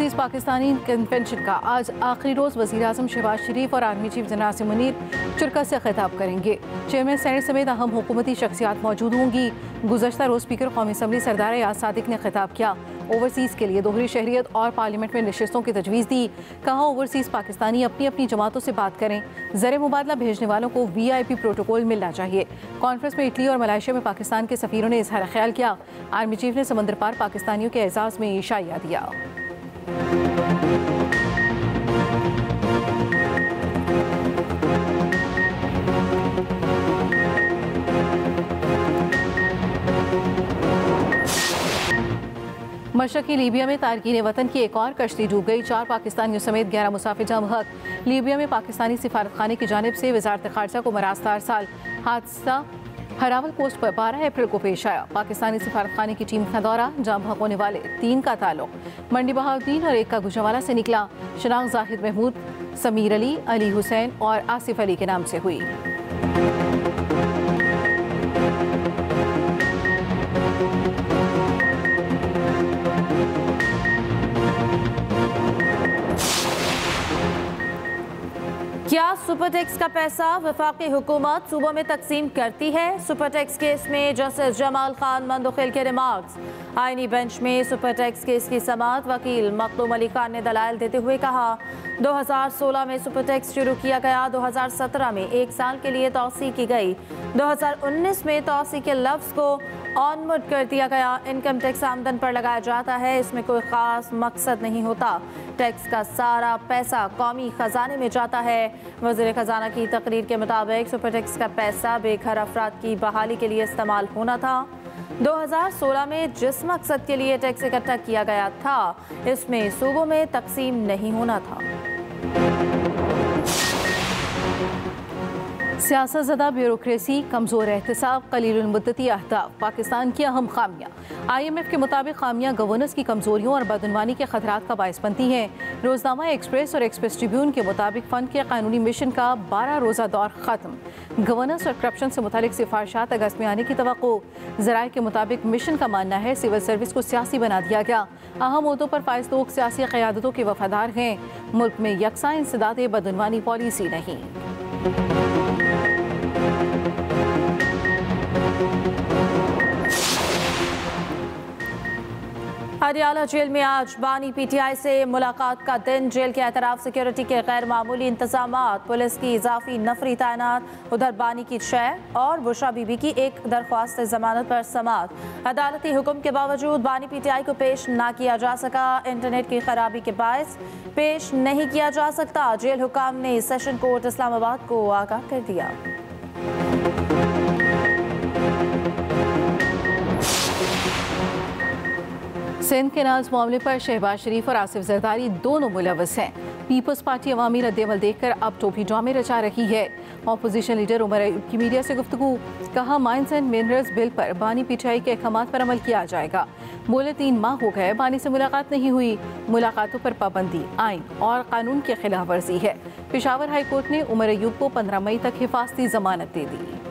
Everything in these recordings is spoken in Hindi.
ओवरसीज़ पाकिस्तानी कन्वेंशन का आज आखिरी रोज़ वज़ीर-ए-आज़म शहबाज शरीफ और army chief general Nasir Munir चुरका से खिताब करेंगे। चेयरमैन सेनेट समेत अहम हुकूमती शख्सियात मौजूद होंगी। गुज़श्ता रोज़ स्पीकर कौमी असम्बली सरदार याद सादिक ने खिताब किया। ओवरसीज़ के लिए दोहरी शहरियत और पार्लियामेंट में नशिस्तों की तजवीज़ दी। कहा ओवरसीज़ पाकिस्तानी अपनी अपनी जमातों से बात करें। ज़र मुबादला भेजने वालों को VIP प्रोटोकॉल मिलना चाहिए। कॉन्फ्रेंस में इटली और मलेशिया में पाकिस्तान के सफ़ीरों ने इजहार ख्याल किया। आर्मी चीफ ने समंदर पार पाकिस्तानियों के एजाज़ में इशाया दिया। मशरक़ी लीबिया में तारकीन वतन की एक और कश्ती डूब गई। 4 पाकिस्तानियों समेत 11 मुसाफिर जमहक। लीबिया में पाकिस्तानी सिफारतखाने की जानिब से वज़ारत ख़ारजा को मरास्ता अरसाल। हादसा हरावल कोस्ट पर 12 अप्रैल को पेश आया। पाकिस्तानी सिफारतखाने की टीम का दौरा। जमहक होने वाले 3 का ताल्लुक मंडी बहाउद्दीन और 1 का गुजरांवाला से निकला। शनाख्त जाहिद महमूद, समीर अली, अली हुसैन और आसिफ अली के नाम से हुई। क्या सुपरटैक्स का पैसा वफाकी हुकूमत सूबों में तकसीम करती है? सुपरटैक्स केस में जस्टिस जमाल खान मंदोखिल के रिमार्क्स। आईनी बेंच में सुपरटैक्स केस की समाअत वकील मखदूम अली खान ने दलाइल देते हुए कहा 2016 में सुपरटैक्स शुरू किया गया, 2017 में 1 साल के लिए तौसी की गई, 2019 में तौसी के लफ्ज़ को ऑनवर्ड कर दिया गया। इनकम टैक्स आमदन पर लगाया जाता है, इसमें कोई ख़ास मकसद नहीं होता। टैक्स का सारा पैसा कौमी खजाने में जाता है। वज़ीर खजाना की तकरीर के मुताबिक सुपरटैक्स का पैसा बेघर अफराद की बहाली के लिए इस्तेमाल होना था। 2016 में जिस मकसद के लिए टैक्स इकट्ठा किया गया था, इसमें सूबों में तकसीम नहीं होना था। सियासतज़दा ब्यूरोक्रेसी, कमज़ोर एहतसाब, कलीलुल मुद्दती अहदाफ पाकिस्तान की अहम खामियाँ। IMF के मुताबिक खामियाँ गवर्नेंस की कमज़ोरियों और बदउनवानी के खतरात का बायस बनती हैं। रोज़नामा एक्सप्रेस और एक्सप्रेस ट्रिब्यून के मुताबिक फ़ंड के कानूनी मिशन का 12 रोज़ा दौर ख़त्म। गवर्नेंस और करप्शन से मुतालिक सिफारिशात अगस्त में आने की तवक्को। ज़राए के मुताबिक मिशन का मानना है सिविल सर्विस को सियासी बना दिया गया। अहम ओहदों पर फाइज लोग सियासी क़यादतों के वफादार हैं। मुल्क में यकसा इंसदाद बदउनवानी पॉलिसी नहीं। हरियाणा जेल में आज बानी PTI से मुलाकात का दिन। जेल के एतराफ सिक्योरिटी के गैर मामूली इंतजामात, पुलिस की इजाफी नफरी तैनात। उधर बानी की 6 और बुशरा बीबी की 1 दरख्वास्त जमानत पर समात। अदालती हुक्म के बावजूद बानी PTI को पेश ना किया जा सका। इंटरनेट की खराबी के बायस पेश नहीं किया जा सकता। जेल हुकाम ने सेशन कोर्ट इस्लामाबाद को आगाह कर दिया। सिंध के नाज मामले पर शहबाज शरीफ और आसिफ जरदारी दोनों मुलव्वस हैं। पीपल्स पार्टी अवामी रद्द-ए-अमल देखकर अब टोपी ड्रामे रचा रही है। अपोजिशन लीडर उमर अयूब की मीडिया से गुफ्तगू। कहा माइंस एंड मिनरल्स बिल पर बानी PTI के अहकामात पर अमल किया जाएगा। बोले 3 माह हो गए बानी से मुलाकात नहीं हुई। मुलाकातों पर पाबंदी आइन और कानून की खिलाफ वर्जी है। पेशावर हाई कोर्ट ने उमर अयूब को 15 मई तक हिफाजती जमानत दे दी।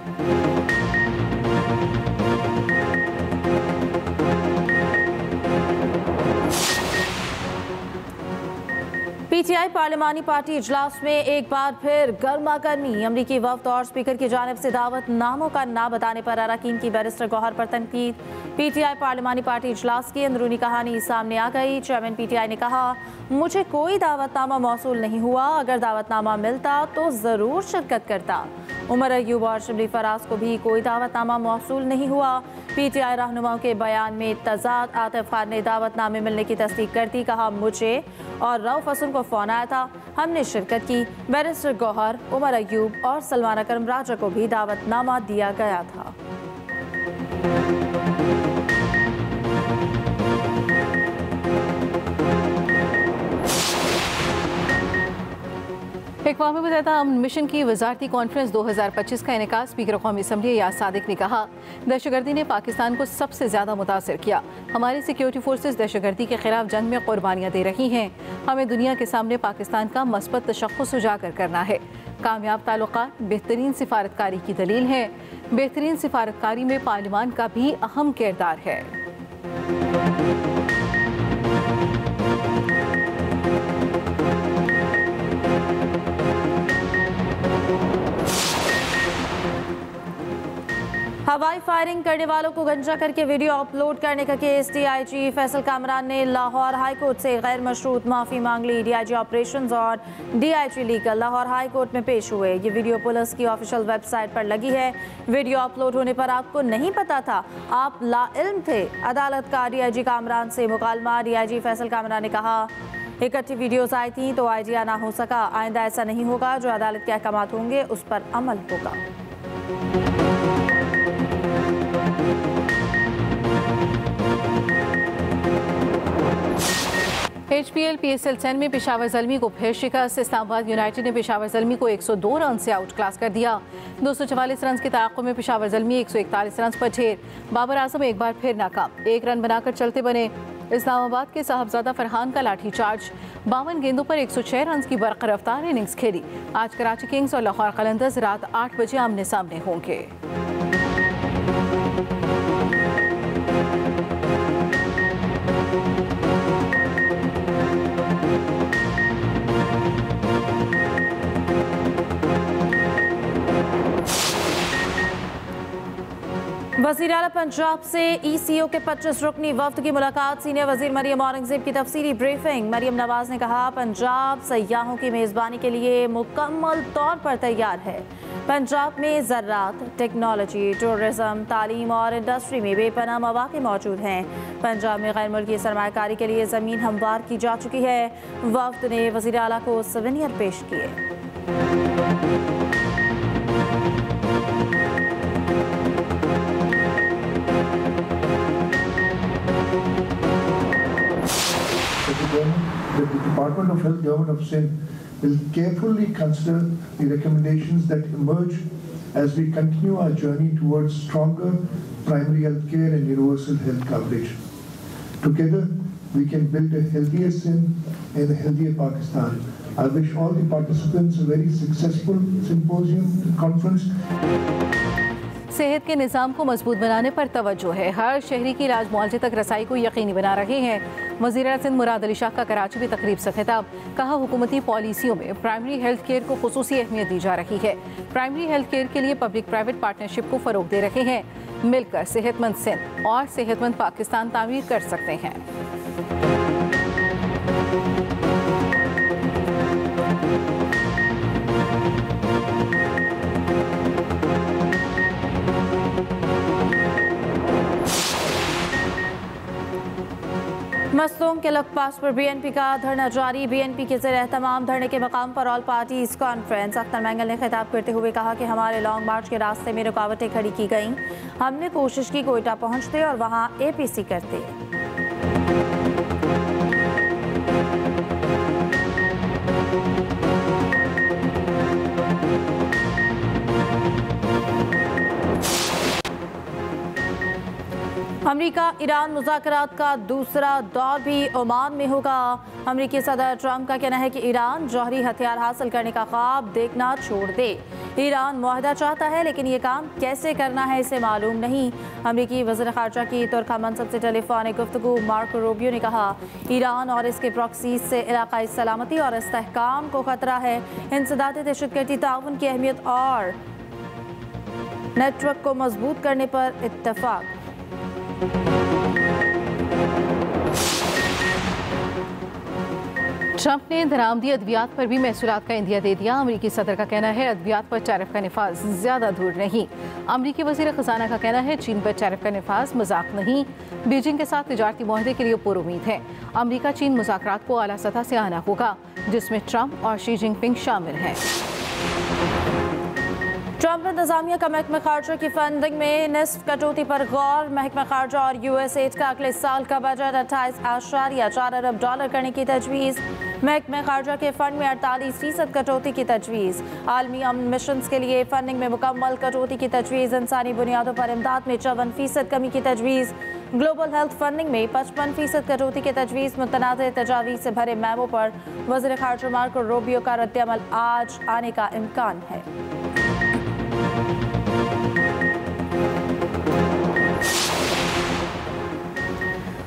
PTI पार्लिमानी पार्टी इजलास में एक बार फिर गर्मा गर्मी। अमरीकी वफ्द और स्पीकर की जानिब से दावत नामों का ना बताने पर अरकान की बैरिस्टर गौहर पर तनकीद। PTI पार्लिमानी पार्टी इजलास की अंदरूनी कहानी सामने आ गई। चेयरमैन PTI ने कहा मुझे कोई दावतनामा मौसूल नहीं हुआ, अगर दावतनामा मिलता तो ज़रूर शिरकत करता। उमर अयूब और शिबली फराज को भी कोई दावतनामा मौसूल नहीं हुआ। PTI रहनुमाओं के बयान में तजाद। आतिफ खान ने दावतनामे मिलने की तस्दीक कर दी। कहा मुझे और रऊफ हसन को फ़ोन आया था, हमने शिरकत की। बैरिस्टर गौहर, उमर अयूब और सलमान अकरम राजा को भी दावतनामा दिया गया था। अक़वाम मुत्तहिदा अमन मिशन की वज़ारती कॉन्फ्रेंस 2025 का इनेकास स्पीकर कौमी असम्बली याद सादिक ने कहा दहशतगर्दी ने पाकिस्तान को सबसे ज़्यादा मुतासर किया। हमारी सिक्योरिटी फोर्सेस दहशतगर्दी के खिलाफ जंग में कुर्बानियाँ दे रही हैं। हमें दुनिया के सामने पाकिस्तान का मस्बत तशख़्ख़ुस उजागर करना है। कामयाब ताल्लुकात बेहतरीन सिफारतकारी की दलील है। बेहतरीन सिफारतकारी में पार्लिमान का भी अहम किरदार है। हवाई फायरिंग करने वालों को गंजा करके वीडियो अपलोड करने का केस डीआईजी फैसल कामरान ने लाहौर हाई कोर्ट से गैर मशरूत माफ़ी मांग ली। डीआईजी ऑपरेशंस और DIG legal Lahore high court में पेश हुए। ये वीडियो पुलिस की ऑफिशियल वेबसाइट पर लगी है। वीडियो अपलोड होने पर आपको नहीं पता था, आप लाइल्म थे। अदालत का डीआईजी कामरान से मुकालमा। डीआईजी फैसल कामरान ने कहा, इकट्ठी वीडियोस आई थी तो आइडिया ना हो सका। आइंदा ऐसा नहीं होगा। जो अदालत के अहकाम होंगे उस पर अमल होगा। HPL PSL 10 में पेशावर ज़ल्मी को फिर शिकस्त। इस्लामाबाद यूनाइटेड ने पेशावर ज़ल्मी को 102 रन से आउट क्लास कर दिया। 244 रन के तआक़ुब में पेशावर ज़ल्मी 141 रन पर ढेर। बाबर आजम एक बार फिर नाकाम, 1 रन बनाकर चलते बने। इस्लामाबाद के साहबजादा फरहान का लाठी चार्ज। 52 गेंदों पर 106 रन की बरक़ रफ्तार इनिंग्स खेली। आज कराची किंग्स और लाहौर कलंदर्स रात 8 बजे आमने सामने होंगे। वज़ीर आला पंजाब से ECO के 25 रुकनी वफ्द की मुलाकात। सीनियर वज़ीर मरियम औरंगज़ेब की तफसीली ब्रीफिंग। मरियम नवाज ने कहा, पंजाब सयाहों की मेज़बानी के लिए मुकम्मल तौर पर तैयार है। पंजाब में ज़राअत, टेक्नोलॉजी, टूरिज़म, तालीम और इंडस्ट्री में बेपनाह मौक़े मौजूद हैं। पंजाब में गैर मुल्की सरमायाकारी के लिए ज़मीन हमवार की जा चुकी है। वफ्द ने वज़ीर आला को सवेनियर पेश किए। The Department of Health, Government of Sindh will carefully consider the recommendations that emerge as we continue our journey towards stronger primary health care and universal health coverage. Together, we can build a healthier Sindh and a healthier Pakistan. I wish all the participants a very successful symposium conference. सेहत के निज़ाम को मजबूत बनाने पर तवज्जो है। हर शहरी की इलाज मुआवजे तक रसाई को यकीनी बना रहे हैं। वज़ीर आला सिंध मुराद अली शाह का कराची में तकरीब से खिताब। कहा, हुकूमती पॉलिसियों में प्राइमरी हेल्थ केयर को खुसूसी अहमियत दी जा रही है। प्राइमरी हेल्थ केयर के लिए पब्लिक प्राइवेट पार्टनरशिप को फ़रोग दे रहे हैं। मिलकर सेहतमंद सिंध और सेहतमंद पाकिस्तान तामीर कर सकते हैं। मस्तूम के लखपास पर BNP का धरना जारी। BNP के ज़ेर एहतमाम धरने के मकाम पर all parties conference. Akhtar mangle ने खिताब करते हुए कहा कि हमारे लॉन्ग मार्च के रास्ते में रुकावटें खड़ी की गईं। हमने कोशिश की कोयटा पहुंचते और वहां APC करते। अमरीका ईरान मुज़ाकरात का दूसरा दौर भी ओमान में होगा। अमरीकी सदर ट्रंप का कहना है कि ईरान जौहरी हथियार हासिल करने का ख्वाब देखना छोड़ दे। ईरान मुआहदा चाहता है लेकिन ये काम कैसे करना है इसे मालूम नहीं। अमरीकी वज़ीर ख़ारजा की तुर्क मनसब से टेलीफोनिक गुफ्तगू। मार्को रूबियो ने कहा, ईरान और इसके प्रॉक्सीज से इलाक़ाई सलामती और इस्तेहकाम को खतरा है। इंसदाद दहशतगर्दी ताउन की अहमियत और नेटवर्क को मजबूत करने पर इत्तफाक। ट्रंप ने दरामदी अद्वियात पर भी महसूलात का इंदिया दे दिया। अमरीकी सदर का कहना है, अद्वियात पर टैरिफ का निफाज ज़्यादा दूर नहीं। अमरीकी वज़ीर ख़जाना का कहना है, चीन पर टैरिफ का निफाज मजाक नहीं। बीजिंग के साथ तिजारती मुआहदे के लिए पुरुमीद है। अमरीका चीन मुज़ाकरात को आला सतह से आना होगा, जिसमें ट्रंप और शी जिनपिंग शामिल हैं। ट्रंप इंतजामिया का महकमा खारजा की फंडिंग में निस्फ कटौती पर गौर। महकमा खारजा और USAID का अगले साल का बजट 28.4 अरब डॉलर करने की तजवीज़। महकमा खारजा के फंड में 48% कटौती की तजवीज़। आलमी अमन मिशन के लिए फंडिंग में मुकम्मल कटौती की तजवीज़। इंसानी बुनियादों पर इमदाद में 54% कमी की तजवीज़। ग्लोबल हेल्थ फंडिंग में 55% कटौती की तजवीज़। मुतनाज़ तजावीज़ से भरे मैमो पर वज़ीर ख़ारजा मार्को रूबियो का रद्दअमल आज आने का इम्कान है।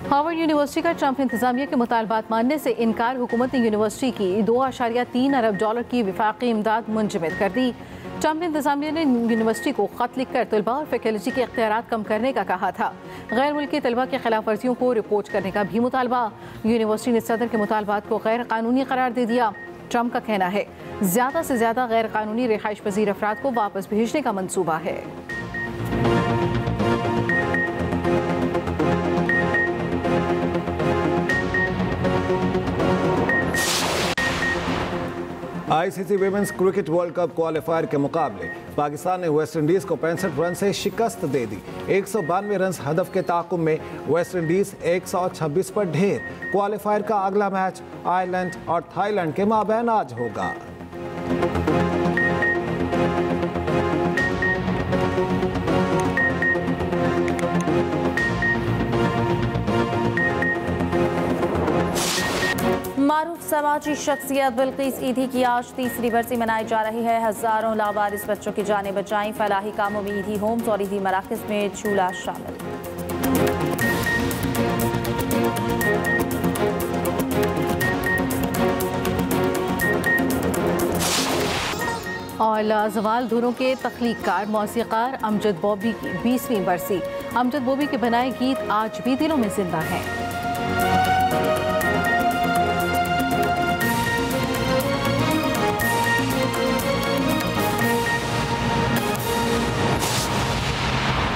हार्वर्ड यूनिवर्सिटी का ट्रंप इंतजामिया के मुतालबात मानने से इनकार। हुकूमत ने यूनिवर्सिटी की 2.3 अरब डॉलर की विफाकी इमदाद मुंजमद कर दी। ट्रम्प इंतजामिया ने यूनिवर्सिटी को खत लिखकर तलबा और फैकल्टी के इख्तियारात कम करने का कहा था। गैर मुल्की तलबा की खिलाफ वर्जियों को रिपोर्ट करने का भी मुतालबा। यूनिवर्सिटी ने सदर के मुतालबात को गैर कानूनी करार दे दिया। ट्रम्प का कहना है ज़्यादा से ज़्यादा गैर कानूनी रिहाइश पजीर अफराद को वापस भेजने का मंसूबा है। ICC women's cricket world cup qualifier के मुकाबले पाकिस्तान ने वेस्ट इंडीज को 65 रन से शिकस्त दे दी। 192 रन हदफ के ताकुब में वेस्ट इंडीज 126 पर ढेर। क्वालिफायर का अगला मैच आयरलैंड और थाईलैंड के माबैन आज होगा। मारूफ समाजी शख्सियत बिल्किस ईदी की आज तीसरी बरसी मनाई जा रही है। हजारों लावारिस बच्चों की जानें बचाई। फलाही कामों में ईदी होम्स और ईदी मराकज़ में झूला शामिल। और लाजवाल धुनों के तख्लीकार मौसीकार अमजद बॉबी की 20वीं बरसी। अमजद बॉबी के बनाए गीत आज भी दिलों में जिंदा हैं।